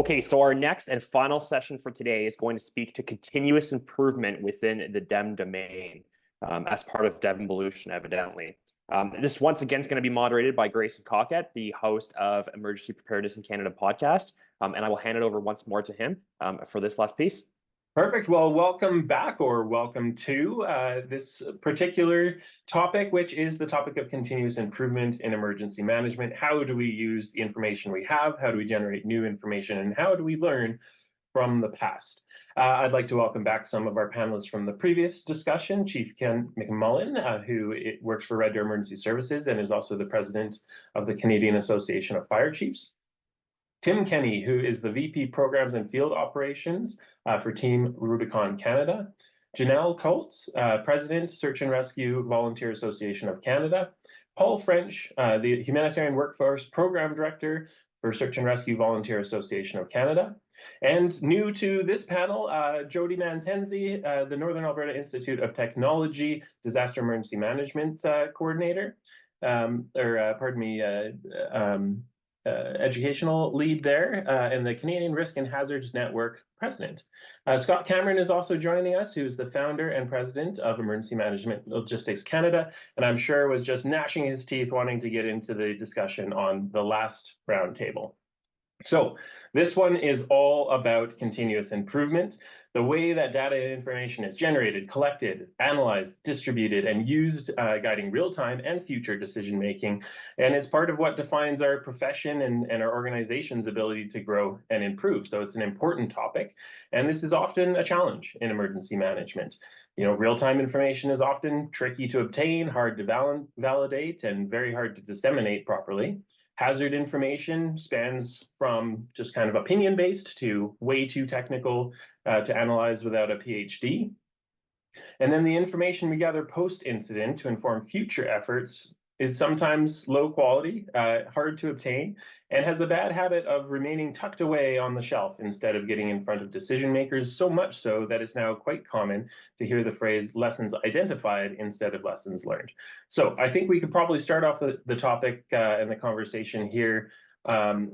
Okay, so our next and final session for today is going to speak to continuous improvement within the DEM domain as part of DEMvolution, evidently. This once again is going to be moderated by Grayson Cockett, the host of Emergency Preparedness in Canada podcast, and I will hand it over once more to him for this last piece. Perfect. Well, welcome back or welcome to this particular topic, which is the topic of continuous improvement in emergency management. How do we use the information we have? How do we generate new information? And how do we learn from the past? I'd like to welcome back some of our panelists from the previous discussion. Chief Ken McMullen, who works for Red Deer Emergency Services and is also the president of the Canadian Association of Fire Chiefs. Tim Kenny, who is the VP Programs and Field Operations for Team Rubicon Canada. Janelle Coates, President, Search and Rescue Volunteer Association of Canada. Paul French, the Humanitarian Workforce Program Director for Search and Rescue Volunteer Association of Canada. And new to this panel, Jody Mantenzi, the Northern Alberta Institute of Technology Disaster Emergency Management Coordinator, educational lead there, and the Canadian Risk and Hazards Network president. Scott Cameron is also joining us, who is the founder and president of Emergency Management Logistics Canada, and I'm sure was just gnashing his teeth wanting to get into the discussion on the last roundtable. So this one is all about continuous improvement, the way that data and information is generated, collected, analyzed, distributed, and used, guiding real-time and future decision-making. And it's part of what defines our profession and our organization's ability to grow and improve. So it's an important topic. And this is often a challenge in emergency management. You know, real-time information is often tricky to obtain, hard to validate, and very hard to disseminate properly. Hazard information spans from just kind of opinion-based to way too technical to analyze without a PhD. And then the information we gather post-incident to inform future efforts is sometimes low quality, hard to obtain, and has a bad habit of remaining tucked away on the shelf instead of getting in front of decision makers, so much so that it's now quite common to hear the phrase lessons identified instead of lessons learned. So I think we could probably start off the topic and the conversation here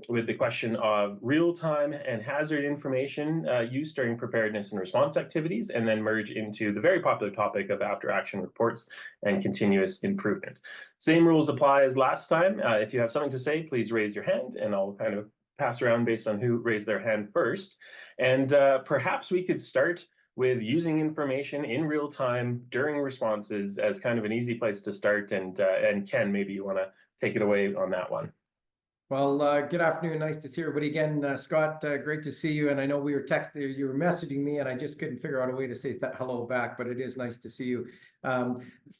with the question of real-time and hazard information use during preparedness and response activities, and then merge into the very popular topic of after-action reports and continuous improvement. Same rules apply as last time. If you have something to say, please raise your hand, and I'll kind of pass around based on who raised their hand first. And perhaps we could start with using information in real time during responses as kind of an easy place to start. And Ken, maybe you want to take it away on that one. Well, good afternoon. Nice to see everybody again. Scott, great to see you. And I know we were texting, you were messaging me, and I just couldn't figure out a way to say hello back, but it is nice to see you.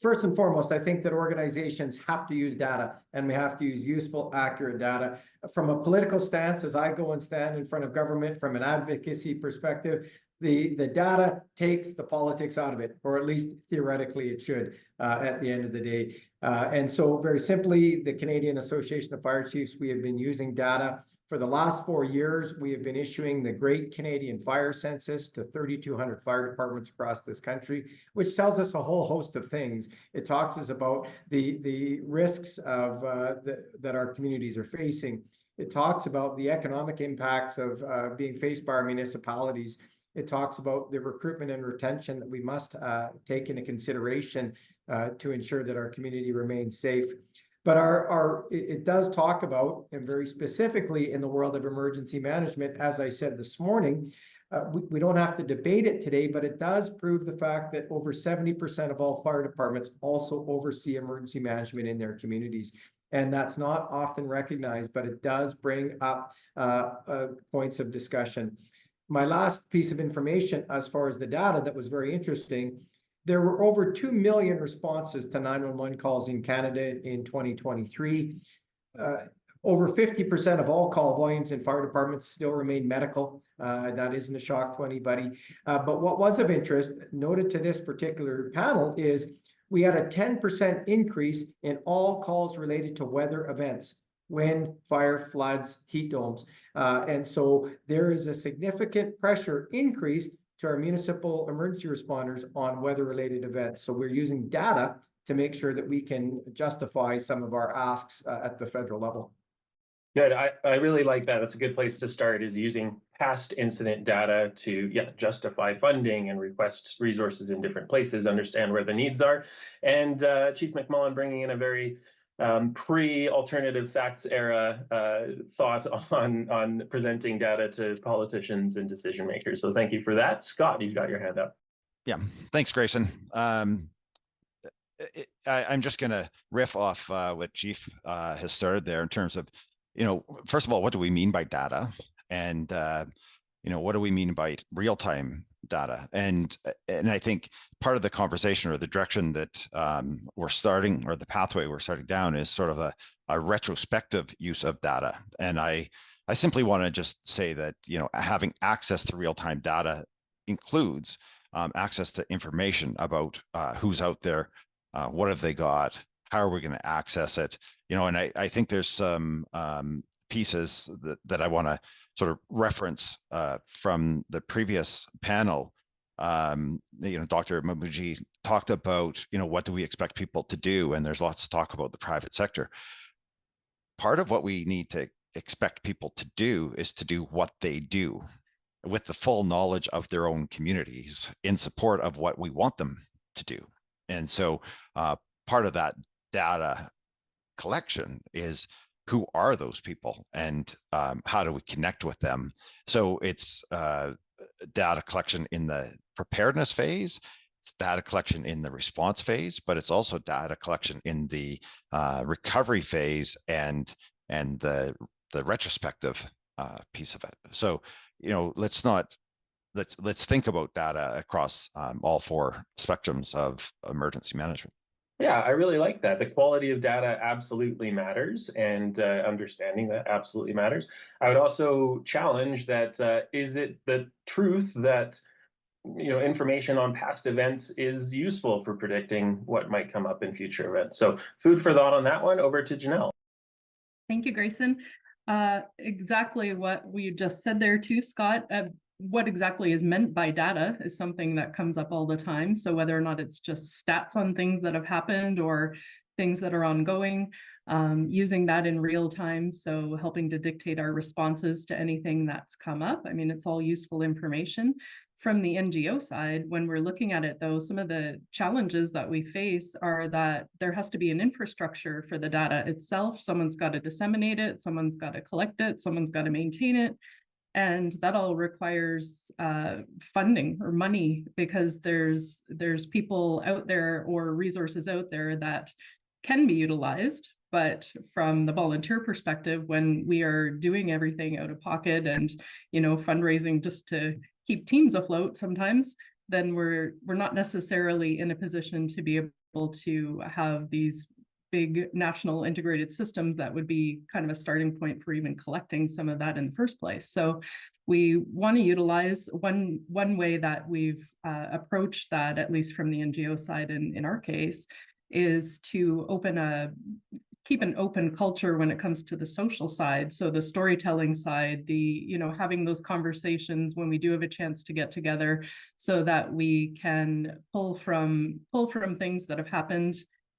First and foremost, I think that organizations have to use data, and we have to use useful, accurate data. From a political stance, as I go and stand in front of government, from an advocacy perspective, the data takes the politics out of it, or at least theoretically it should at the end of the day. And so very simply, the Canadian Association of Fire Chiefs, we have been using data. For the last 4 years, we have been issuing the Great Canadian Fire Census to 3,200 fire departments across this country, which tells us a whole host of things. It talks us about the risks of that our communities are facing. It talks about the economic impacts of being faced by our municipalities. It talks about the recruitment and retention that we must take into consideration to ensure that our community remains safe. But it does talk about, and very specifically in the world of emergency management, as I said this morning, we don't have to debate it today, but it does prove the fact that over 70% of all fire departments also oversee emergency management in their communities. And that's not often recognized, but it does bring up points of discussion. My last piece of information, as far as the data that was very interesting, there were over 2 million responses to 911 calls in Canada in 2023. Over 50% of all call volumes in fire departments still remain medical. That isn't a shock to anybody. But what was of interest, noted to this particular panel, is we had a 10% increase in all calls related to weather events. Wind, fire, floods, heat domes. And so there is a significant pressure increase to our municipal emergency responders on weather-related events. So we're using data to make sure that we can justify some of our asks at the federal level. Good. I really like that. That's a good place to start, is using past incident data to justify funding and request resources in different places, understand where the needs are. And Chief McMullen bringing in a very pre-alternative facts era thought on presenting data to politicians and decision makers. So thank you for that. Scott, you've got your hand up. Yeah, thanks, Grayson. I'm just going to riff off what Chief has started there in terms of, first of all, what do we mean by data? And, what do we mean by real-time data? And I think part of the conversation or the direction that we're starting, or the pathway we're starting down, is sort of a retrospective use of data. And I simply want to just say that, having access to real-time data includes access to information about who's out there, what have they got, how are we going to access it, and I think there's some pieces that I want to sort of reference from the previous panel. Dr. Mabuji talked about, what do we expect people to do? And there's lots to talk about the private sector. Part of what we need to expect people to do is to do what they do with the full knowledge of their own communities in support of what we want them to do. And so part of that data collection is, who are those people, and how do we connect with them? So it's data collection in the preparedness phase, it's data collection in the response phase, but it's also data collection in the recovery phase and the retrospective piece of it. So let's think about data across all four spectrums of emergency management. Yeah, I really like that. The quality of data absolutely matters, and understanding that absolutely matters. I would also challenge that, is it the truth that information on past events is useful for predicting what might come up in future events? So food for thought on that one. Over to Janelle. Thank you, Grayson. Exactly what we just said there too, Scott. What exactly is meant by data is something that comes up all the time. So whether or not it's just stats on things that have happened or things that are ongoing, using that in real time, so helping to dictate our responses to anything that's come up. I mean, it's all useful information. From the NGO side, when we're looking at it, though, some of the challenges that we face are that there has to be an infrastructure for the data itself. Someone's got to disseminate it, someone's got to collect it, someone's got to maintain it. And that all requires funding or money, because there's people out there or resources out there that can be utilized. But from the volunteer perspective, when we are doing everything out of pocket and fundraising just to keep teams afloat sometimes, then we're not necessarily in a position to be able to have these big national integrated systems that would be kind of a starting point for even collecting some of that in the first place. So we want to utilize one way that we've approached that, at least from the NGO side in our case, is to keep an open culture when it comes to the social side. So the storytelling side, having those conversations when we do have a chance to get together, so that we can pull from things that have happened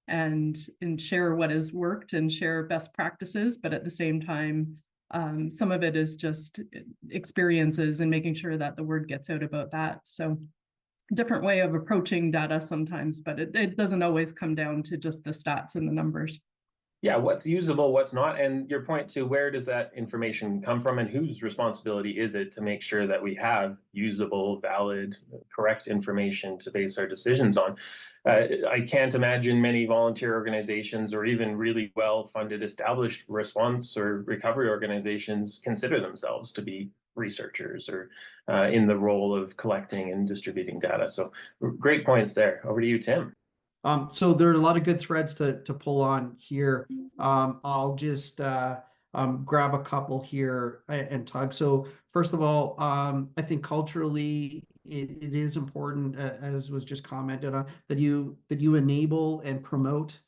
and share what has worked and share best practices. But at the same time, some of it is just experiences and making sure that the word gets out about that. So different way of approaching data sometimes, but it doesn't always come down to just the stats and the numbers. Yeah, what's usable, what's not, and your point to where does that information come from, and whose responsibility is it to make sure that we have usable, valid, correct information to base our decisions on. I can't imagine many volunteer organizations or even really well-funded established response or recovery organizations consider themselves to be researchers or in the role of collecting and distributing data. So great points there. Over to you, Tim. So there are a lot of good threads to pull on here. I'll just grab a couple here and tug. So first of all, I think culturally it is important, as was just commented on, that you enable and promote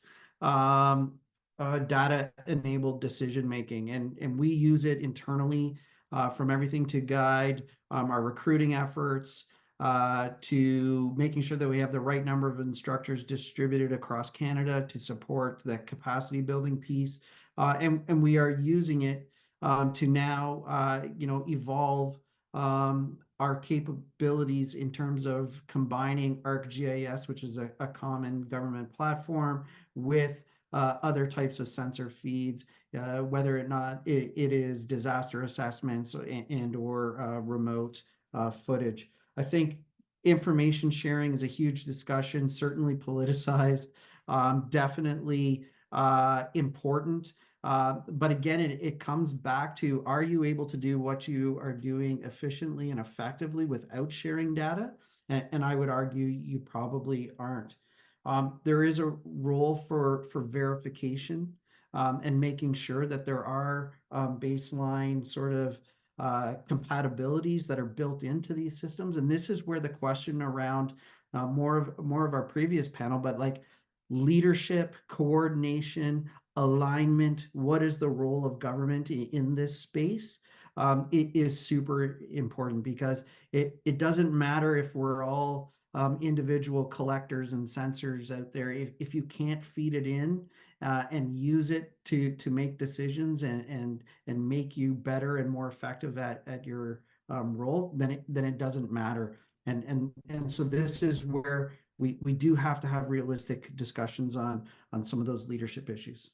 data-enabled decision making, and we use it internally from everything to guide our recruiting efforts, to making sure that we have the right number of instructors distributed across Canada to support the capacity building piece. And we are using it to now, evolve our capabilities in terms of combining ArcGIS, which is a common government platform, with other types of sensor feeds, whether or not it is disaster assessments and or remote footage. I think information sharing is a huge discussion, certainly politicized, definitely important. But again, it comes back to, are you able to do what you are doing efficiently and effectively without sharing data? And I would argue you probably aren't. There is a role for verification and making sure that there are baseline sort of compatibilities that are built into these systems. And this is where the question around more of our previous panel, but like leadership, coordination, alignment, what is the role of government in this space? It is super important, because it doesn't matter if we're all individual collectors and sensors out there. If you can't feed it in and use it to make decisions and make you better and more effective at your role, then it doesn't matter. And so this is where we do have to have realistic discussions on some of those leadership issues.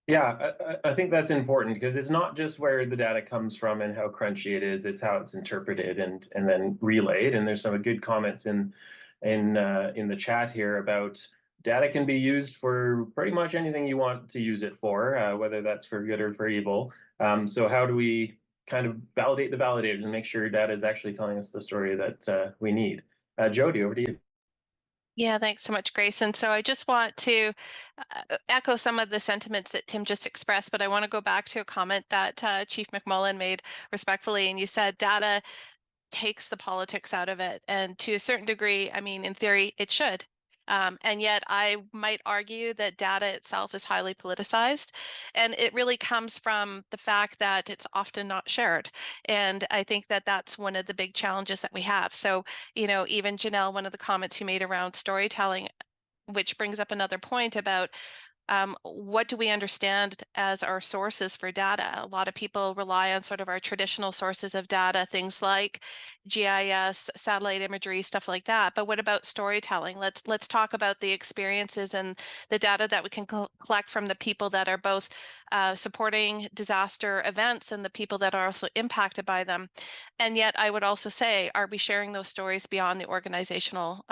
Yeah, I think that's important, because it's not just where the data comes from and how crunchy it is, it's how it's interpreted and then relayed. And there's some good comments in the chat here about data can be used for pretty much anything you want to use it for, whether that's for good or for evil. So how do we kind of validate the validators and make sure data is actually telling us the story that we need? Jody, over to you. Yeah, thanks so much, Grayson. So I just want to echo some of the sentiments that Tim just expressed, but I want to go back to a comment that Chief McMullen made respectfully. And you said data takes the politics out of it. And to a certain degree, I mean, in theory, it should. And yet I might argue that data itself is highly politicized. And it really comes from the fact that it's often not shared. And I think that that's one of the big challenges that we have. So, even Janelle, one of the comments you made around storytelling, which brings up another point about what do we understand as our sources for data? A lot of people rely on sort of our traditional sources of data, things like GIS, satellite imagery, stuff like that. But what about storytelling? Let's talk about the experiences and the data that we can collect from the people that are both supporting disaster events and the people that are also impacted by them. And yet I would also say, are we sharing those stories beyond the organizational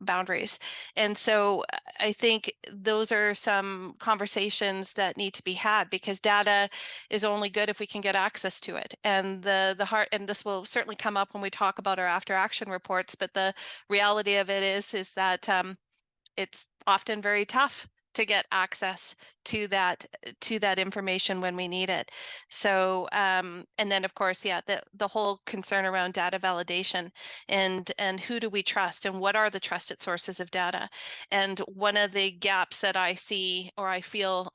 boundaries? And so I think those are some conversations that need to be had, because data is only good if we can get access to it. And the heart, and this will certainly come up when we talk about our after action reports, but the reality of it is that it's often very tough to get access to that information when we need it. So and then of course, yeah, the whole concern around data validation and who do we trust and what are the trusted sources of data. And one of the gaps that I see or I feel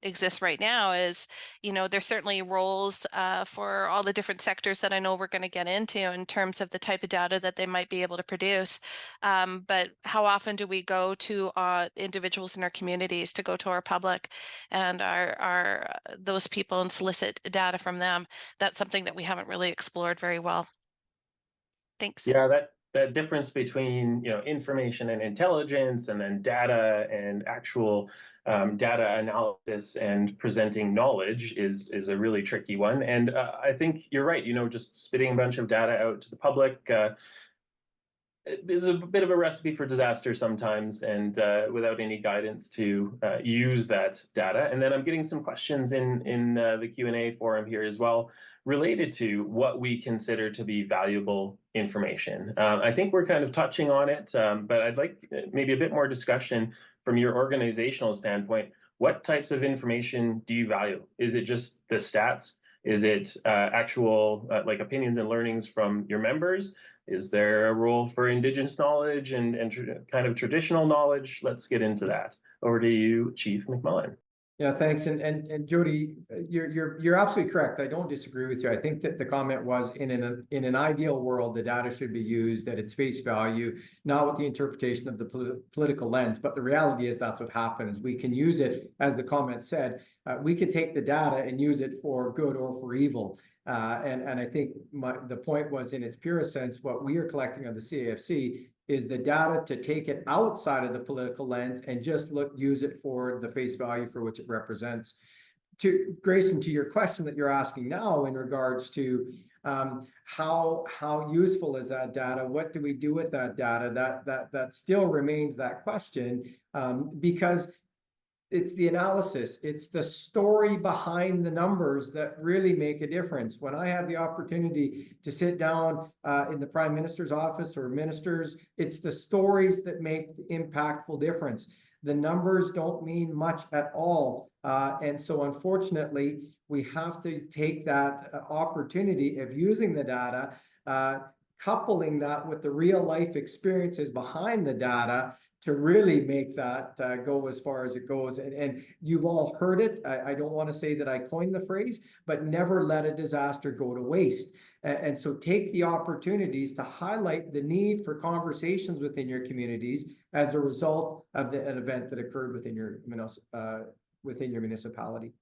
exists right now is, there's certainly roles for all the different sectors that I know we're going to get into in terms of the type of data that they might be able to produce. But how often do we go to individuals in our communities, to go to our public and our those people and solicit data from them? That's something that we haven't really explored very well. Thanks. Yeah, that difference between information and intelligence, and then data and actual data analysis and presenting knowledge is a really tricky one. And I think you're right. Just spitting a bunch of data out to the public is a bit of a recipe for disaster sometimes, and without any guidance to use that data. And then I'm getting some questions in the Q&A forum here as well, related to what we consider to be valuable information. I think we're kind of touching on it, but I'd like maybe a bit more discussion from your organizational standpoint. What types of information do you value? Is it just the stats? Is it actual like opinions and learnings from your members? Is there a role for Indigenous knowledge and kind of traditional knowledge? Let's get into that. Over to you, Chief McMullen. Yeah, thanks. And Jody, you're absolutely correct. I don't disagree with you. I think that the comment was in an ideal world, the data should be used at its face value, not with the interpretation of the political lens. But the reality is that's what happens. We can use it, as the comment said, we could take the data and use it for good or for evil. And I think the point was, in its purest sense, what we are collecting of the CAFC is the data to take it outside of the political lens and just use it for the face value for which it represents. To Grayson, to your question that you're asking now in regards to how useful is that data? What do we do with that data? That still remains that question, because it's the analysis, it's the story behind the numbers that really make a difference. When I had the opportunity to sit down in the Prime Minister's office or ministers, it's the stories that make the impactful difference. The numbers don't mean much at all. And so unfortunately, we have to take that opportunity of using the data, coupling that with the real life experiences behind the data to really make that go as far as it goes. And you've all heard it. I don't want to say that I coined the phrase, but never let a disaster go to waste. And so take the opportunities to highlight the need for conversations within your communities as a result of an event that occurred within your municipality.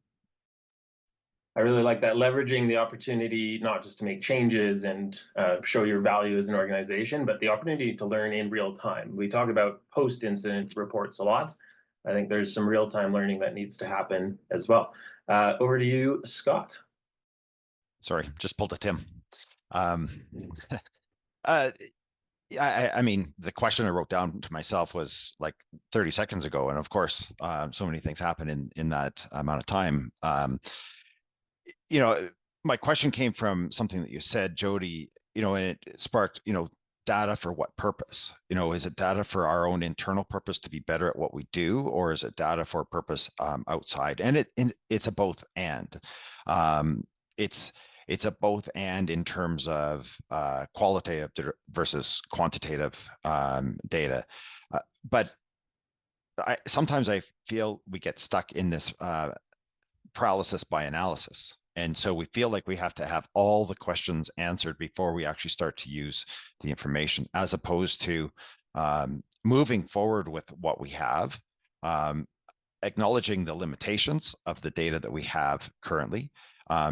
I really like that, leveraging the opportunity not just to make changes and show your value as an organization, but the opportunity to learn in real time. We talk about post-incident reports a lot. I think there's some real-time learning that needs to happen as well. Over to you, Scott. Sorry, just pulled a Tim. I mean, the question I wrote down to myself was like 30 seconds ago. And of course, so many things happen in that amount of time. My question came from something that you said, Jody, and it sparked, data for what purpose? Is it data for our own internal purpose to be better at what we do, or is it data for a purpose outside? And it's a both and. It's a both and in terms of qualitative versus quantitative data. But sometimes I feel we get stuck in this paralysis by analysis. And so we feel like we have to have all the questions answered before we actually start to use the information, as opposed to moving forward with what we have, acknowledging the limitations of the data that we have currently,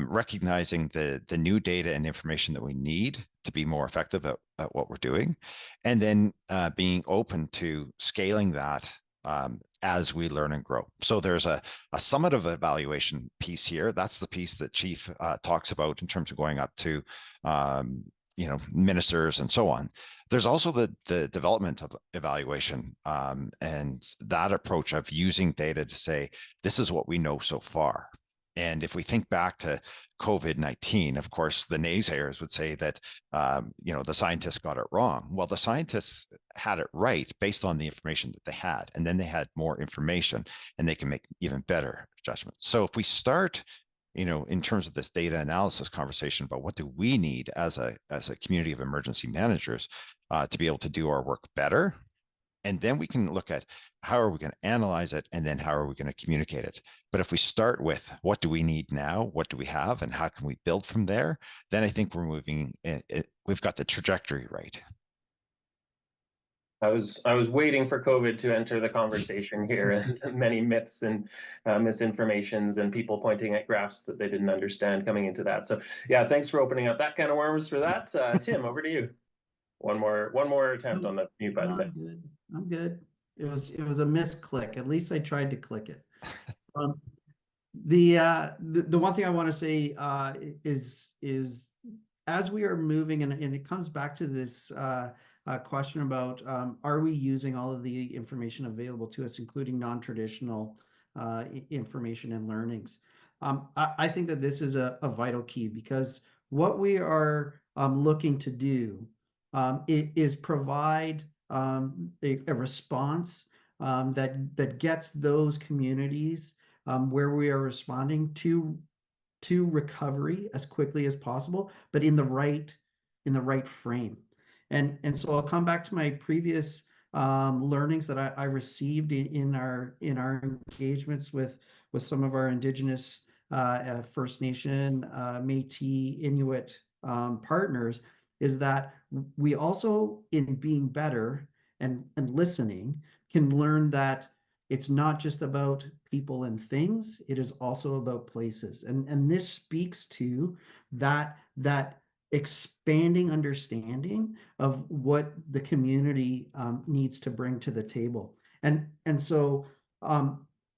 recognizing the new data and information that we need to be more effective at what we're doing, and then being open to scaling that as we learn and grow. So there's a summative evaluation piece here. That's the piece that Chief talks about in terms of going up to ministers and so on. There's also the development of evaluation and that approach of using data to say, this is what we know so far. And if we think back to COVID-19, of course, the naysayers would say that, the scientists got it wrong. Well, the scientists had it right based on the information that they had, and then they had more information and they can make even better judgments. So if we start, in terms of this data analysis conversation about what do we need as a community of emergency managers to be able to do our work better, and then we can look at how are we going to analyze it, and then how are we going to communicate it. But if we start with what do we need now, what do we have, and how can we build from there, then I think we're moving. We've got the trajectory right. I was waiting for COVID to enter the conversation here, and many myths and misinformations and people pointing at graphs that they didn't understand coming into that. So yeah, thanks for opening up that can of worms for that. Tim, over to you. One more attempt on the mute button. I'm good. It was a misclick. At least I tried to click it. The one thing I want to say is as we are moving, and it comes back to this question about are we using all of the information available to us, including non-traditional information and learnings. I think that this is a vital key, because what we are looking to do is provide a response that gets those communities where we are responding to recovery as quickly as possible, but in the right frame. And so I'll come back to my previous learnings that I received in our engagements with some of our Indigenous First Nation, Métis, Inuit partners, is that we also, in being better and listening, can learn that it's not just about people and things, it is also about places. And this speaks to that expanding understanding of what the community needs to bring to the table. And so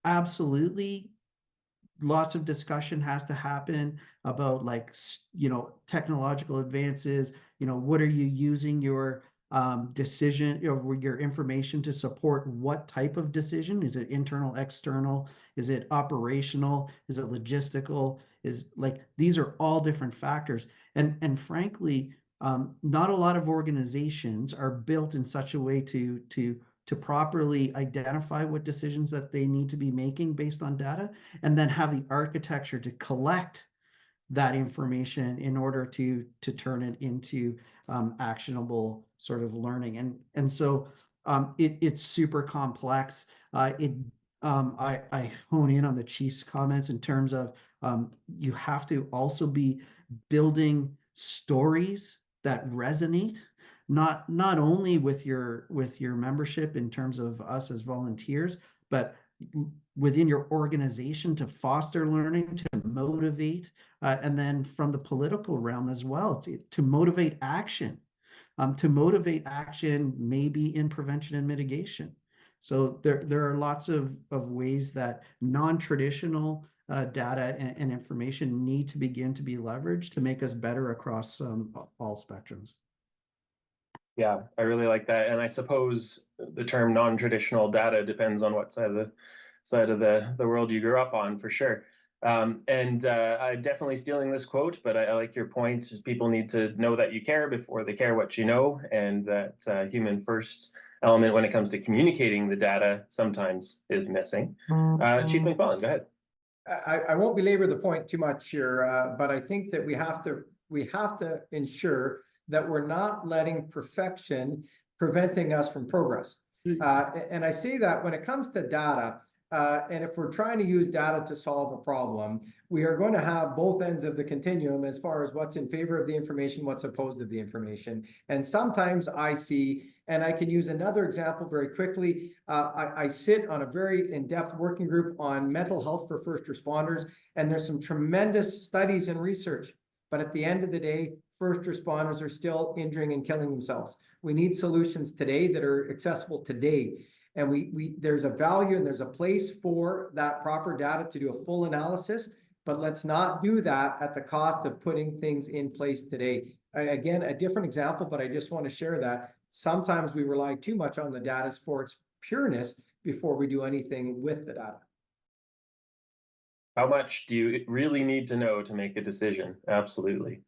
absolutely, lots of discussion has to happen about, like, technological advances. What are you using your decision, your information to support? What type of decision? Is it internal, external? Is it operational? Is it logistical? These are all different factors. And frankly, not a lot of organizations are built in such a way to properly identify what decisions that they need to be making based on data, and then have the architecture to collect that information in order to turn it into actionable sort of learning. And so it's super complex. I hone in on the chief's comments in terms of you have to also be building stories that resonate, not only with your membership in terms of us as volunteers, but within your organization, to foster learning, to motivate, and then from the political realm as well, to motivate action, maybe in prevention and mitigation. So there are lots of ways that non-traditional data and information need to begin to be leveraged to make us better across all spectrums. Yeah, I really like that. And I suppose the term non-traditional data depends on what side of the world you grew up on, for sure. I'm definitely stealing this quote, but I like your point. People need to know that you care before they care what you know, and that human first element when it comes to communicating the data sometimes is missing. Chief McMullen, go ahead. I won't belabor the point too much here, but I think that we have to ensure that we're not letting perfection preventing us from progress. And I say that when it comes to data, and if we're trying to use data to solve a problem, we are going to have both ends of the continuum as far as what's in favor of the information, what's opposed of the information. And sometimes I see, and I can use another example very quickly. I sit on a very in-depth working group on mental health for first responders, and there's some tremendous studies and research. But at the end of the day, first responders are still injuring and killing themselves. We need solutions today that are accessible today. And there's a value and there's a place for that proper data to do a full analysis, but let's not do that at the cost of putting things in place today. Again, a different example, but I just want to share that sometimes we rely too much on the data for its pureness before we do anything with the data. How much do you really need to know to make a decision? Absolutely.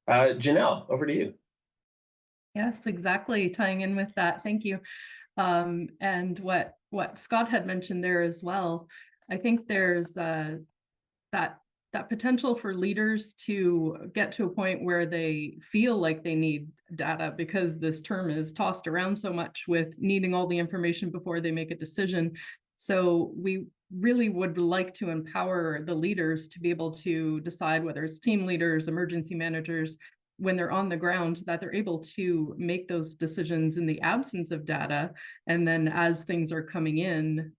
Janelle, over to you. Yes, exactly. Tying in with that. Thank you. And what Scott had mentioned there as well, I think there's that potential for leaders to get to a point where they feel like they need data, because this term is tossed around so much with needing all the information before they make a decision. So we really would like to empower the leaders to be able to decide, whether it's team leaders, emergency managers, when they're on the ground, that they're able to make those decisions in the absence of data. And then as things are coming in,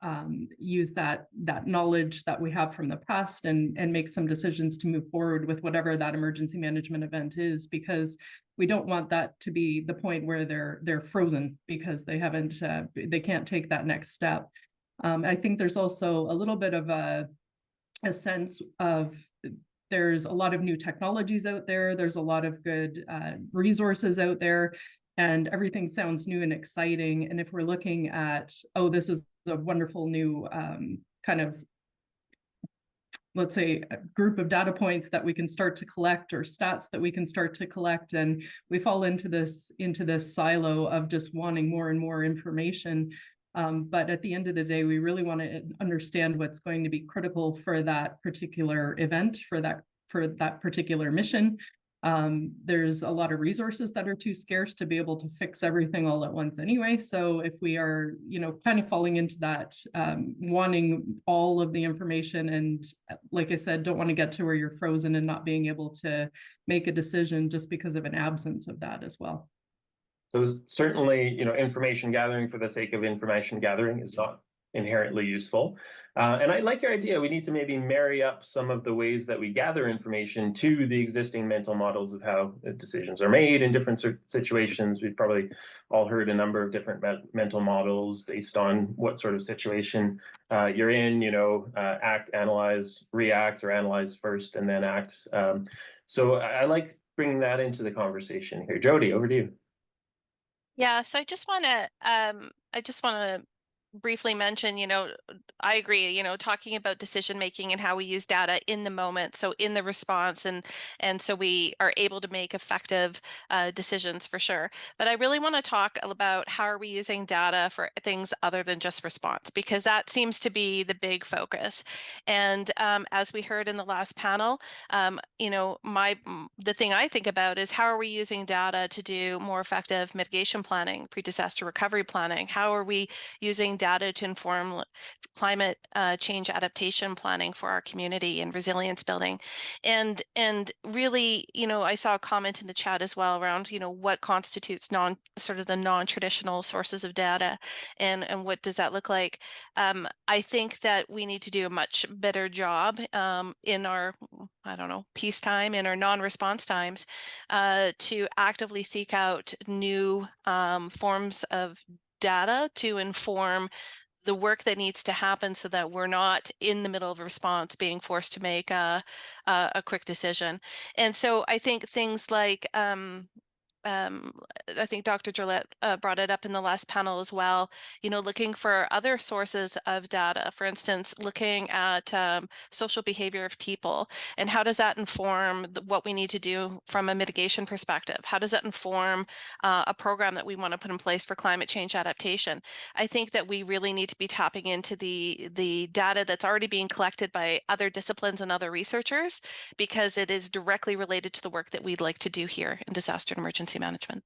use that knowledge that we have from the past and make some decisions to move forward with whatever that emergency management event is, because we don't want that to be the point where they're frozen because they can't take that next step. I think there's also a little bit of a sense of, there's a lot of new technologies out there. There's a lot of good resources out there, and everything sounds new and exciting. And if we're looking at, oh, this is a wonderful new kind of, let's say, a group of data points that we can start to collect, or stats that we can start to collect, and we fall into this silo of just wanting more and more information. But at the end of the day, we really want to understand what's going to be critical for that particular event, for that particular mission. There's a lot of resources that are too scarce to be able to fix everything all at once anyway. So if we are, kind of falling into that, wanting all of the information and, like I said, don't want to get to where you're frozen and not being able to make a decision just because of an absence of that as well. So certainly, information gathering for the sake of information gathering is not inherently useful. And I like your idea. We need to maybe marry up some of the ways that we gather information to the existing mental models of how decisions are made in different situations. We've probably all heard a number of different mental models based on what sort of situation you're in, act, analyze, react, or analyze first and then act. So I like bringing that into the conversation here. Jody, over to you. Yeah, so I just want to briefly mention, I agree, talking about decision making and how we use data in the moment, so in the response, and so we are able to make effective decisions for sure. But I really want to talk about how are we using data for things other than just response, because that seems to be the big focus. And as we heard in the last panel, the thing I think about is how are we using data to do more effective mitigation planning, pre-disaster recovery planning? How are we using data to inform climate change adaptation planning for our community and resilience building? And really, I saw a comment in the chat as well around, what constitutes the non-traditional sources of data, and what does that look like? I think that we need to do a much better job in our, peacetime, in our non-response times, to actively seek out new forms of data to inform the work that needs to happen so that we're not in the middle of a response being forced to make a quick decision. And so I think things like I think Dr. Gillette brought it up in the last panel as well, looking for other sources of data, for instance, looking at social behavior of people, and how does that inform what we need to do from a mitigation perspective? How does that inform a program that we want to put in place for climate change adaptation? I think that we really need to be tapping into the data that's already being collected by other disciplines and other researchers, because it is directly related to the work that we'd like to do here in disaster and emergency management.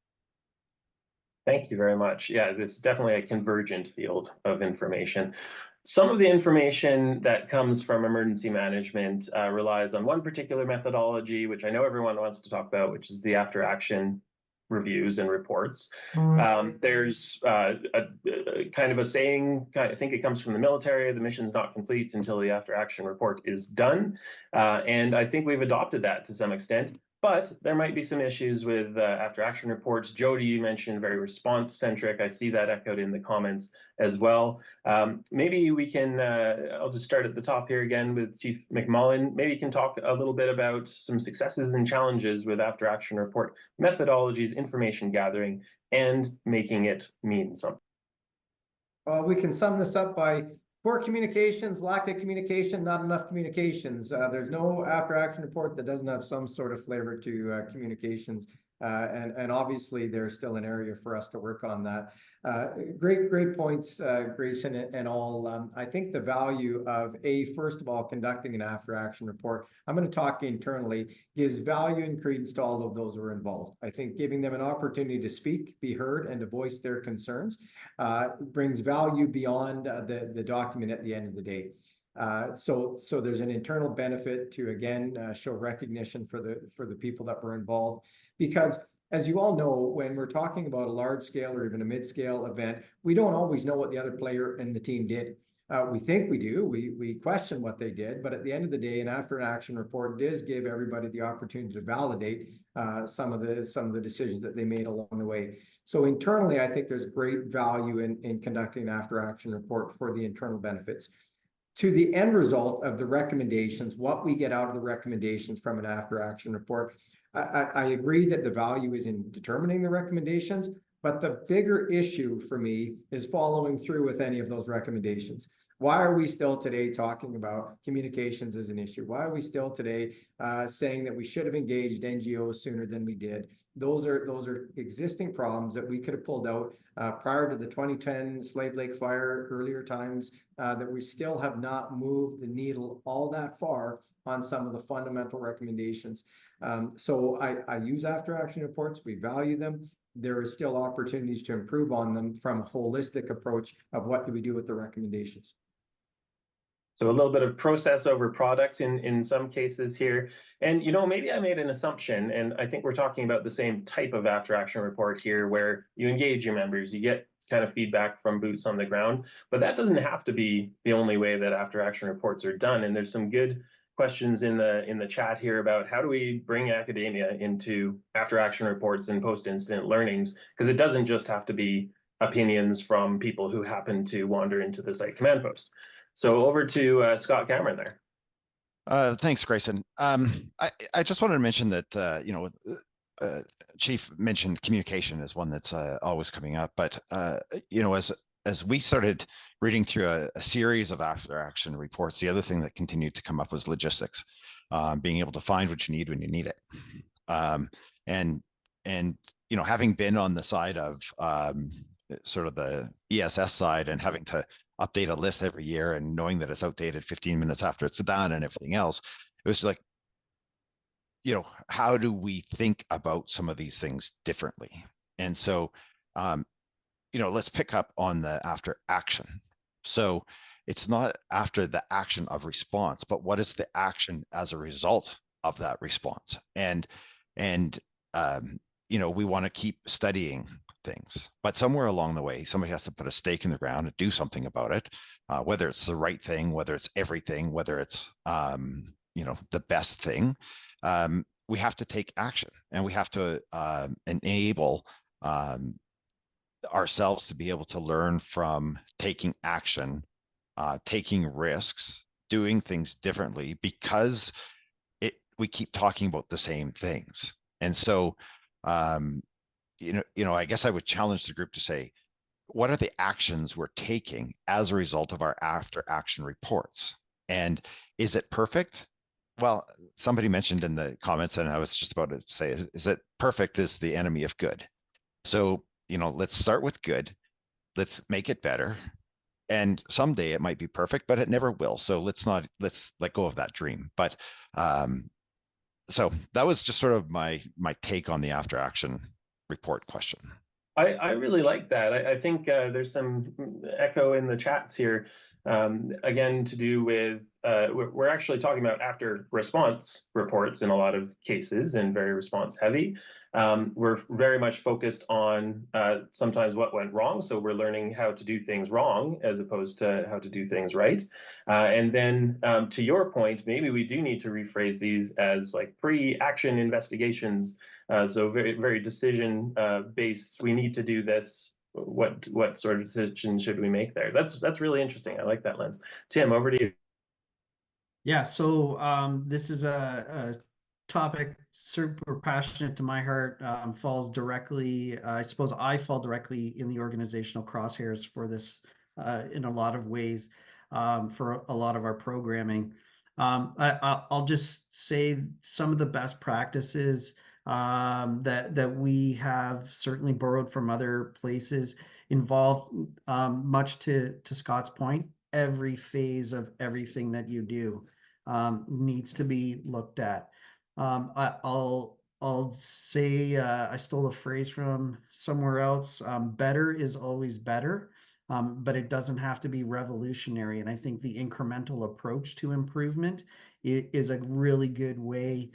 Thank you very much. Yeah, this is definitely a convergent field of information. Some of the information that comes from emergency management relies on one particular methodology, which I know everyone wants to talk about, which is the after action reviews and reports. There's a kind of a saying, I think it comes from the military, the mission's not complete until the after action report is done. And I think we've adopted that to some extent. But there might be some issues with after action reports. Jody, you mentioned very response centric. I see that echoed in the comments as well. Maybe we can, I'll just start at the top here again with Chief McMullen. Maybe you can talk a little bit about some successes and challenges with after action report methodologies, information gathering, and making it mean something. Well, we can sum this up by poor communications, lack of communication, not enough communications. There's no after action report that doesn't have some sort of flavor to communications. And obviously there's still an area for us to work on that. Great points, Grayson and all. I think the value of first of all, conducting an after action report, I'm going to talk internally, gives value and credence to all of those who are involved. I think giving them an opportunity to speak, be heard, and to voice their concerns brings value beyond the document at the end of the day. So there's an internal benefit to, again, show recognition for the people that were involved, because as you all know, when we're talking about a large scale or even a mid-scale event, we don't always know what the other player in the team did. We think we do, we question what they did, but at the end of the day, an after action report does give everybody the opportunity to validate some of the decisions that they made along the way. So internally, I think there's great value in conducting an after action report for the internal benefits. To the end result of the recommendations, what we get out of the recommendations from an after action report, I agree that the value is in determining the recommendations, but the bigger issue for me is following through with any of those recommendations. Why are we still today talking about communications as an issue? Why are we still today saying that we should have engaged NGOs sooner than we did? those are existing problems that we could have pulled out prior to the 2010 Slave Lake fire, earlier times, that we still have not moved the needle all that far on some of the fundamental recommendations. So I use after action reports. We value them. There is still opportunities to improve on them from a holistic approach of what do we do with the recommendations. So a little bit of process over product in some cases here. And, you know, maybe I made an assumption, and I think we're talking about the same type of after action report here, where you engage your members, you get kind of feedback from boots on the ground, but that doesn't have to be the only way that after action reports are done. And there's some good questions in the chat here about how do we bring academia into after action reports and post-incident learnings, because it doesn't just have to be opinions from people who happen to wander into the site command post. So over to Scott Cameron there. Thanks, Grayson. I just wanted to mention that, you know, Chief mentioned communication is one that's always coming up. But, you know, as we started reading through a series of after action reports, the other thing that continued to come up was logistics, being able to find what you need when you need it. And, you know, having been on the side of sort of the ESS side and having to update a list every year and knowing that it's outdated 15 minutes after it's done and everything else, it was like, you know, how do we think about some of these things differently? And so, you know, let's pick up on the after action. So it's not after the action of response, but what is the action as a result of that response? And you know, we want to keep studying things, but somewhere along the way, somebody has to put a stake in the ground and do something about it, whether it's the right thing, whether it's everything, whether it's, you know, the best thing. We have to take action, and we have to enable ourselves to be able to learn from taking action, taking risks, doing things differently, because we keep talking about the same things. And so, you know, I guess I would challenge the group to say, what are the actions we're taking as a result of our after action reports? And is it perfect? Well, somebody mentioned in the comments, and I was just about to say, is that perfect is the enemy of good. So, you know, let's start with good. Let's make it better. And someday it might be perfect, but it never will. So let's let go of that dream. But so that was just sort of my take on the after action report question. I really like that. I think there's some echo in the chats here. Again, to do with, we're actually talking about after response reports in a lot of cases, and very response heavy. We're very much focused on sometimes what went wrong. So we're learning how to do things wrong as opposed to how to do things right. And then to your point, maybe we do need to rephrase these as like pre-action investigations. So very, very decision based. We need to do this. What sort of decision should we make there? That's really interesting. I like that lens. Tim, over to you. Yeah, so this is a topic super passionate to my heart. Falls directly, I suppose I fall directly in the organizational crosshairs for this in a lot of ways for a lot of our programming. I'll just say some of the best practices that we have certainly borrowed from other places involve, much to Scott's point, every phase of everything that you do needs to be looked at. I'll say I stole a phrase from somewhere else. Better is always better, but it doesn't have to be revolutionary. And I think the incremental approach to improvement is a really good way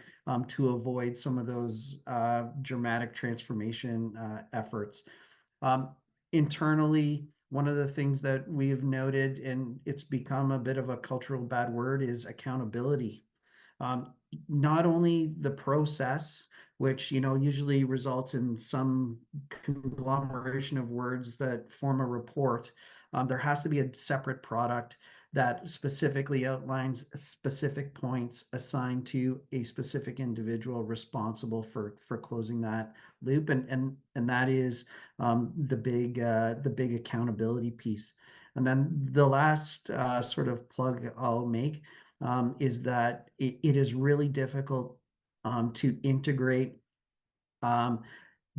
to avoid some of those dramatic transformation efforts. Internally, one of the things that we have noted, and it's become a bit of a cultural bad word, is accountability. Not only the process, which, you know, usually results in some conglomeration of words that form a report. There has to be a separate product that specifically outlines specific points assigned to a specific individual responsible for closing that loop, and that is the big accountability piece. And then the last sort of plug I'll make is that it is really difficult to integrate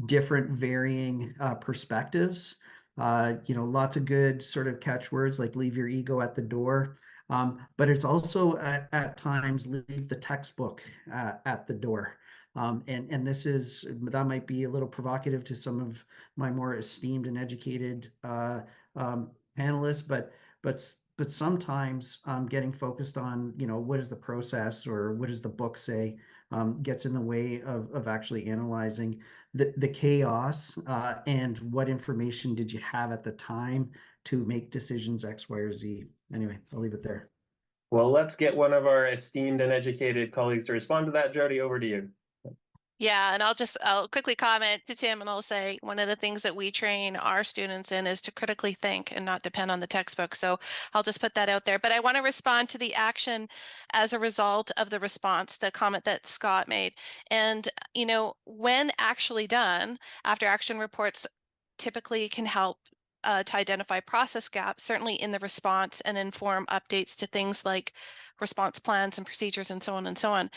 different varying perspectives. Lots of good sort of catchwords like leave your ego at the door. But it's also at times leave the textbook at the door. And that might be a little provocative to some of my more esteemed and educated panelists, but sometimes getting focused on, what is the process or what does the book say, gets in the way of actually analyzing the chaos and what information did you have at the time to make decisions X, Y, or Z. Anyway, I'll leave it there. Well, let's get one of our esteemed and educated colleagues to respond to that. Jody, over to you. Yeah, and I'll quickly comment to Tim, and I'll say one of the things that we train our students in is to critically think and not depend on the textbook. So I'll just put that out there. But I want to respond to the action as a result of the response, the comment that Scott made. And, when actually done, after action reports typically can help to identify process gaps, certainly in the response, and inform updates to things like response plans and procedures and so on and so on.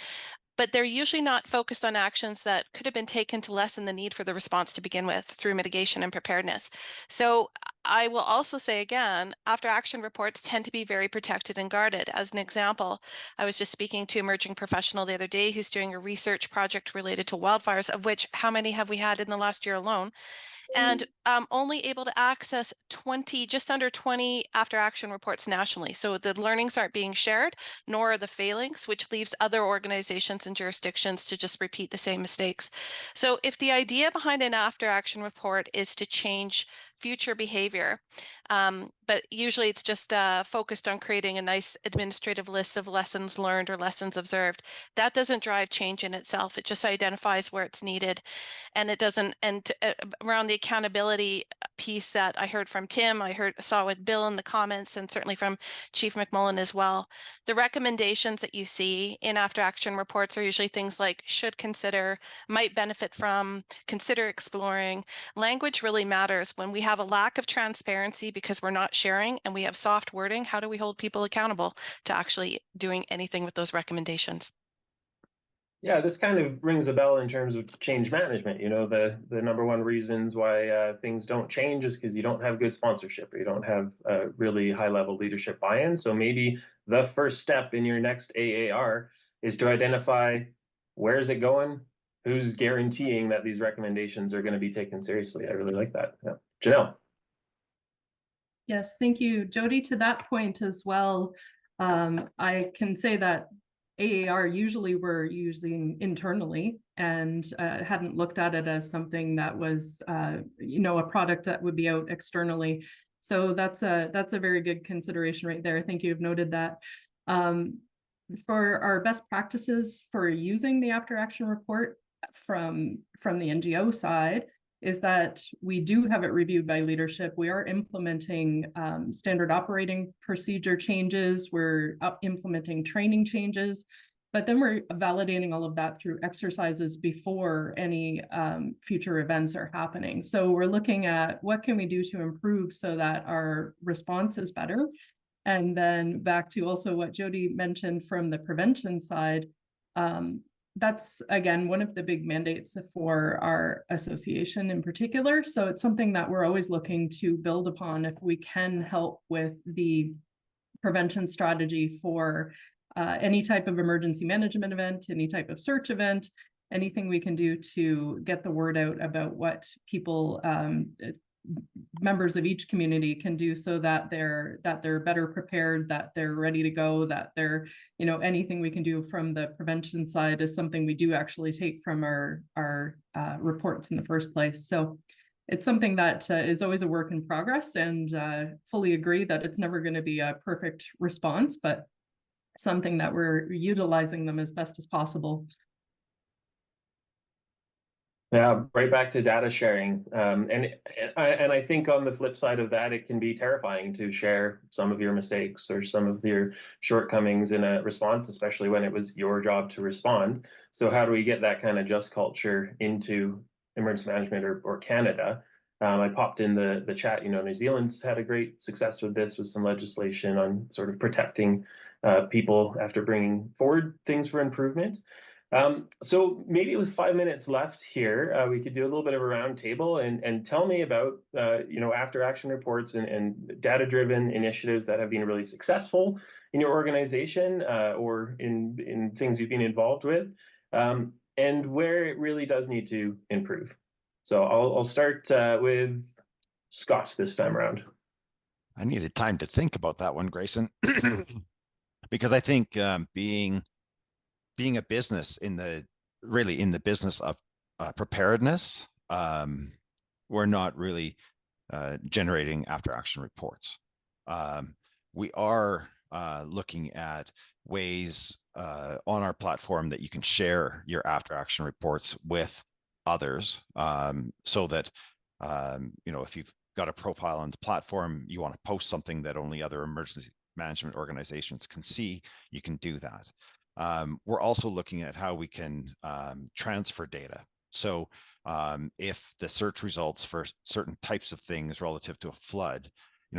But they're usually not focused on actions that could have been taken to lessen the need for the response to begin with through mitigation and preparedness. So I will also say again, after action reports tend to be very protected and guarded. As an example, I was just speaking to an emerging professional the other day who's doing a research project related to wildfires, of which how many have we had in the last year alone? And only able to access just under 20 after action reports nationally. So the learnings aren't being shared, nor are the failings, which leaves other organizations and jurisdictions to just repeat the same mistakes. So if the idea behind an after action report is to change future behavior, but usually it's just focused on creating a nice administrative list of lessons learned or lessons observed, that doesn't drive change in itself. It just identifies where it's needed. And it doesn't, and around the accountability piece that I heard from Tim, saw with Bill in the comments, and certainly from Chief McMullen as well. The recommendations that you see in after action reports are usually things like should consider, might benefit from, consider exploring. Language really matters. When we have a lack of transparency because we're not sharing and we have soft wording, how do we hold people accountable to actually doing anything with those recommendations? Yeah, this kind of rings a bell in terms of change management. The number one reasons why things don't change is because you don't have good sponsorship, or you don't have really high level leadership buy-in. So maybe the first step in your next AAR is to identify where's it going, who's guaranteeing that these recommendations are going to be taken seriously. I really like that. Yeah. Janelle. Yes, thank you, Jody. To that point as well, I can say that AAR usually we're using internally, and hadn't looked at it as something that was, a product that would be out externally. So that's a very good consideration right there. I think you've noted that. For our best practices for using the after action report from the NGO side, is that we do have it reviewed by leadership. We are implementing standard operating procedure changes. We're implementing training changes, but then we're validating all of that through exercises before any future events are happening. So we're looking at what can we do to improve so that our response is better. And then back to also what Jody mentioned from the prevention side, that's, again, one of the big mandates for our association in particular. So it's something that we're always looking to build upon if we can help with the prevention strategy for any type of emergency management event, any type of search event, anything we can do to get the word out about what people, members of each community can do so that they're better prepared, that they're ready to go, that they're, anything we can do from the prevention side is something we do actually take from our reports in the first place. So it's something that is always a work in progress, and fully agree that it's never going to be a perfect response, but something that we're utilizing them as best as possible. Yeah, right back to data sharing. And I think on the flip side of that, it can be terrifying to share some of your mistakes or some of your shortcomings in a response, especially when it was your job to respond. So how do we get that kind of just culture into emergency management or Canada? I popped in the chat, New Zealand's had a great success with this, with some legislation on sort of protecting people after bringing forward things for improvement. So maybe with 5 minutes left here, we could do a little bit of a round table and tell me about after action reports and data-driven initiatives that have been really successful in your organization or in things you've been involved with, and where it really does need to improve. So I'll start with Scott this time around. I needed time to think about that one, Grayson, because I think being a business in the business of preparedness, we're not really generating after action reports. We are looking at ways on our platform that you can share your after action reports with others, so that if you've got a profile on the platform, you want to post something that only other emergency management organizations can see, you can do that. We're also looking at how we can transfer data. So if the search results for certain types of things relative to a flood,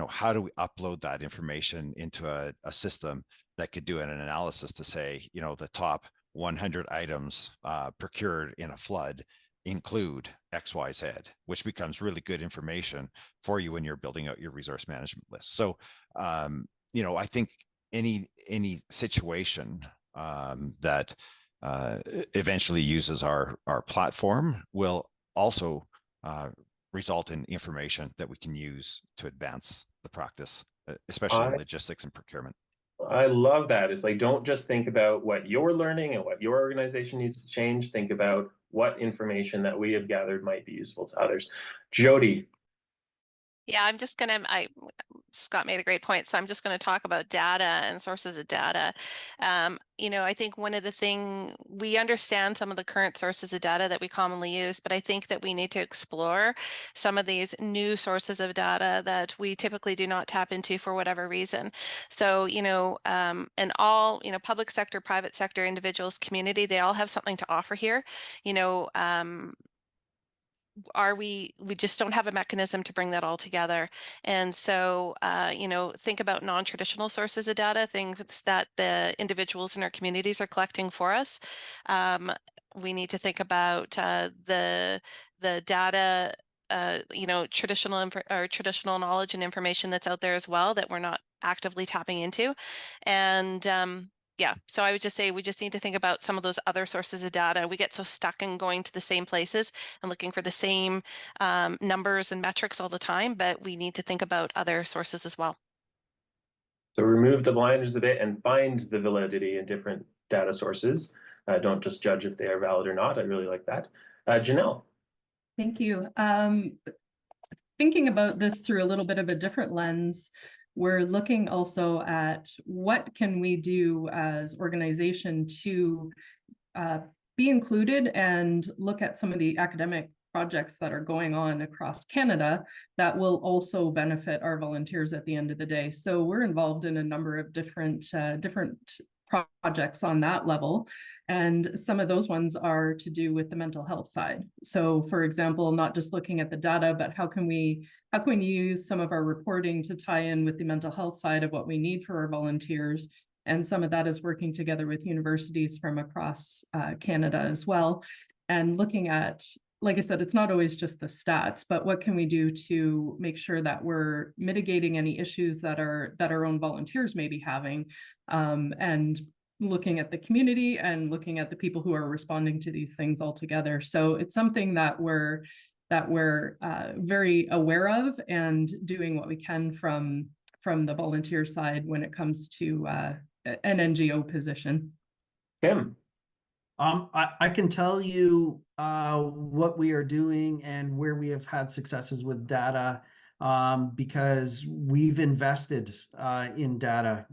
how do we upload that information into a system that could do an analysis to say, the top 100 items procured in a flood include XYZ, which becomes really good information for you when you're building out your resource management list. So, I think any situation that eventually uses our platform will also result in information that we can use to advance the practice, especially in logistics and procurement. I love that. It's like, don't just think about what you're learning and what your organization needs to change. Think about what information that we have gathered might be useful to others. Jody. Yeah, Scott made a great point. So I'm just going to talk about data and sources of data. I think one of the things, we understand some of the current sources of data that we commonly use, but I think that we need to explore some of these new sources of data that we typically do not tap into for whatever reason. So, and all, public sector, private sector, individuals, community, they all have something to offer here. We just don't have a mechanism to bring that all together. And so, think about non-traditional sources of data, things that the individuals in our communities are collecting for us. We need to think about the data, traditional knowledge and information that's out there as well that we're not actively tapping into. And yeah, so I would just say we just need to think about some of those other sources of data. We get so stuck in going to the same places and looking for the same numbers and metrics all the time, but we need to think about other sources as well. So remove the blinders a bit and find the validity in different data sources. Don't just judge if they are valid or not. I really like that. Janelle. Thank you. Thinking about this through a little bit of a different lens, we're looking also at what can we do as organization to be included and look at some of the academic projects that are going on across Canada that will also benefit our volunteers at the end of the day. So we're involved in a number of different projects on that level. And some of those ones are to do with the mental health side. So for example, not just looking at the data, but how can we use some of our reporting to tie in with the mental health side of what we need for our volunteers. And some of that is working together with universities from across Canada as well. And looking at, like I said, it's not always just the stats, but what can we do to make sure that we're mitigating any issues that our own volunteers may be having, and looking at the community and looking at the people who are responding to these things all together. So it's something that we're very aware of and doing what we can from the volunteer side when it comes to an NGO position. Tim. I can tell you what we are doing and where we have had successes with data, because we've invested in data.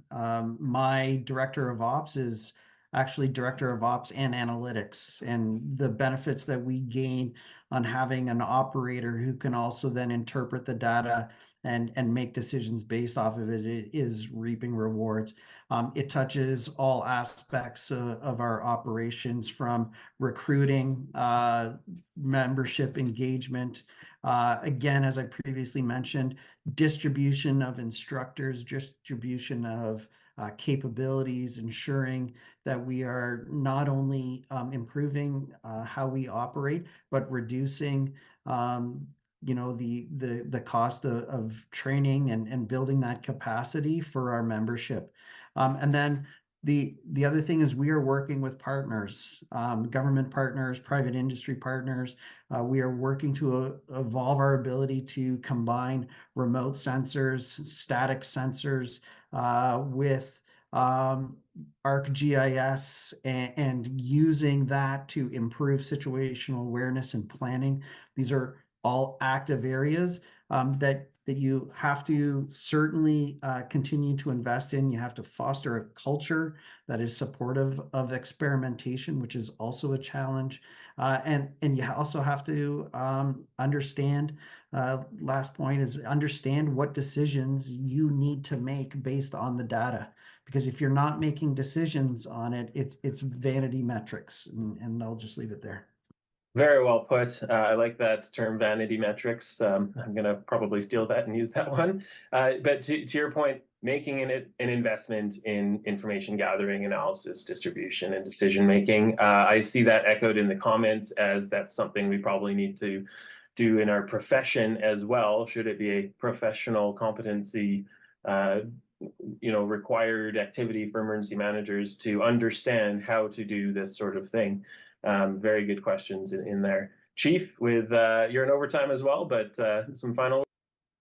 My director of ops is actually director of ops and analytics, and the benefits that we gain on having an operator who can also then interpret the data and make decisions based off of it is reaping rewards. It touches all aspects of our operations, from recruiting, membership engagement, again, as I previously mentioned, distribution of instructors, distribution of capabilities, ensuring that we are not only improving how we operate, but reducing the cost of training and building that capacity for our membership. And then the other thing is we are working with partners, government partners, private industry partners. We are working to evolve our ability to combine remote sensors, static sensors with ArcGIS and using that to improve situational awareness and planning. These are all active areas that you have to certainly continue to invest in. You have to foster a culture that is supportive of experimentation, which is also a challenge. And you also have to understand, last point is understand what decisions you need to make based on the data. Because if you're not making decisions on it, it's vanity metrics. And I'll just leave it there. Very well put. I like that term, vanity metrics. I'm going to probably steal that and use that one. But to your point, making an investment in information gathering, analysis, distribution, and decision making. I see that echoed in the comments as that's something we probably need to do in our profession as well. Should it be a professional competency required activity for emergency managers to understand how to do this sort of thing? Very good questions in there. Chief, with you're in overtime as well, but some final.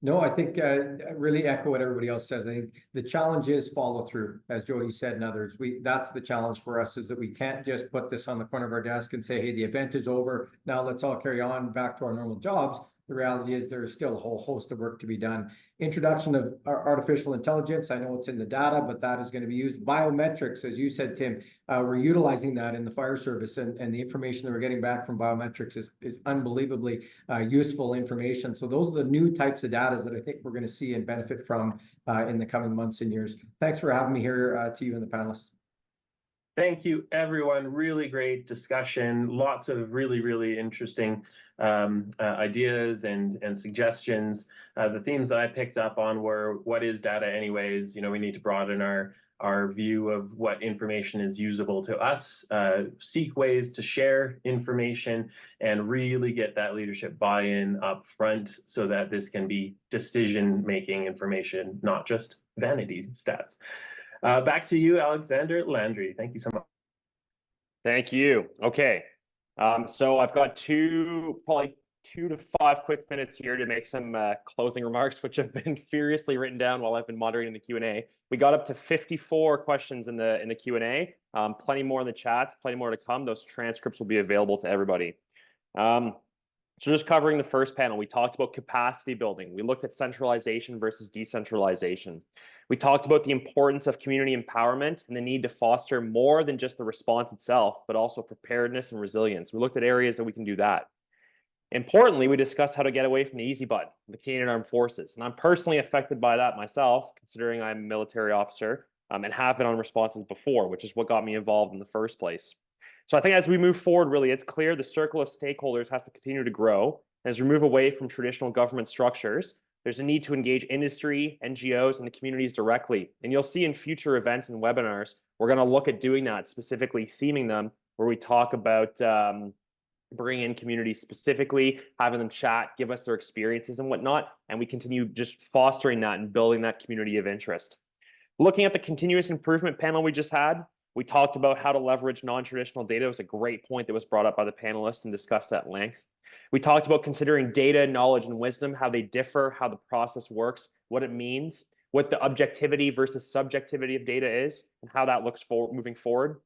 No, I think I really echo what everybody else says. I think the challenge is follow through, as Jody said and others. That's the challenge for us, is that we can't just put this on the corner of our desk and say, hey, the event is over. Now let's all carry on back to our normal jobs. The reality is there's still a whole host of work to be done. Introduction of artificial intelligence. I know it's in the data, but that is going to be used. Biometrics, as you said, Tim, we're utilizing that in the fire service, and the information that we're getting back from biometrics is unbelievably useful information. So those are the new types of data that I think we're going to see and benefit from in the coming months and years. Thanks for having me here, to you and the panelists. Thank you, everyone. Really great discussion. Lots of really, really interesting ideas and suggestions. The themes that I picked up on were, what is data anyways? We need to broaden our view of what information is usable to us, seek ways to share information, and really get that leadership buy-in up front so that this can be decision-making information, not just vanity stats. Back to you, Alexander Landry. Thank you so much. Thank you. Okay. So I've got probably 2 to 5 quick minutes here to make some closing remarks, which have been furiously written down while I've been moderating the Q&A. We got up to 54 questions in the Q&A. Plenty more in the chats, plenty more to come. Those transcripts will be available to everybody. So just covering the first panel, we talked about capacity building. We looked at centralization versus decentralization. We talked about the importance of community empowerment and the need to foster more than just the response itself, but also preparedness and resilience. We looked at areas that we can do that. Importantly, we discussed how to get away from the easy button, the Canadian Armed Forces. And I'm personally affected by that myself, considering I'm a military officer and have been on responses before, which is what got me involved in the first place. So I think as we move forward, really, it's clear the circle of stakeholders has to continue to grow. As we move away from traditional government structures, there's a need to engage industry, NGOs, and the communities directly. And you'll see in future events and webinars, we're going to look at doing that, specifically theming them, where we talk about bringing in communities specifically, having them chat, give us their experiences and whatnot. And we continue just fostering that and building that community of interest. Looking at the continuous improvement panel we just had, we talked about how to leverage non-traditional data. It was a great point that was brought up by the panelists and discussed at length. We talked about considering data, knowledge, and wisdom, how they differ, how the process works, what it means, what the objectivity versus subjectivity of data is, and how that looks moving forward.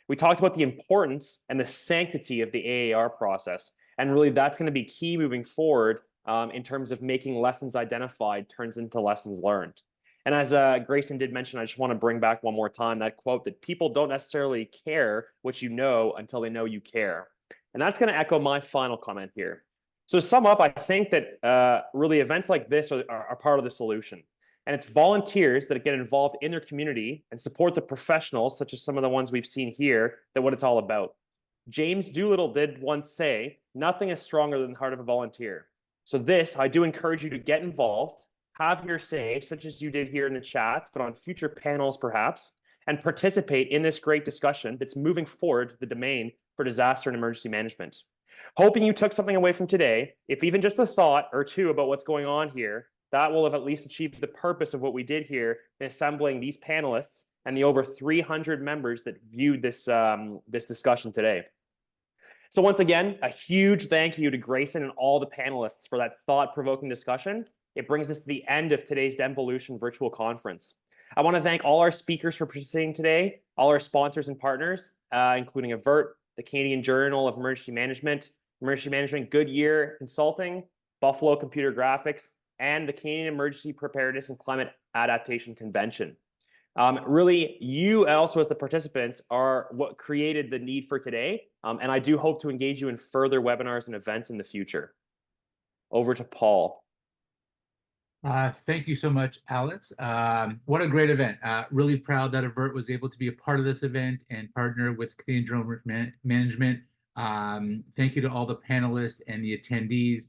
We talked about the importance and the sanctity of the AAR process. And really, that's going to be key moving forward in terms of making lessons identified turns into lessons learned. And as Grayson did mention, I just want to bring back one more time that quote that people don't necessarily care what you know until they know you care. And that's going to echo my final comment here. So to sum up, I think that really events like this are part of the solution. And it's volunteers that get involved in their community and support the professionals, such as some of the ones we've seen here, that what it's all about. James Doolittle did once say, nothing is stronger than the heart of a volunteer. So I do encourage you to get involved, have your say, such as you did here in the chats, but on future panels perhaps, and participate in this great discussion that's moving forward the domain for disaster and emergency management. Hoping you took something away from today, if even just a thought or two about what's going on here, that will have at least achieved the purpose of what we did here in assembling these panelists and the over 300 members that viewed this, this discussion today. So once again, a huge thank you to Grayson and all the panelists for that thought-provoking discussion. It brings us to the end of today's DEMvolution virtual conference. I want to thank all our speakers for participating today, all our sponsors and partners, including Avert, the Canadian Journal of Emergency Management, Goodyear Consulting, Buffalo Computer Graphics, and the Canadian Emergency Preparedness and Climate Adaptation Convention. Really, you also as the participants are what created the need for today, and I do hope to engage you in further webinars and events in the future. Over to Paul. Thank you so much, Alex. What a great event. Really proud that Avert was able to be a part of this event and partner with Canadian Journal of Management. Thank you to all the panelists and the attendees.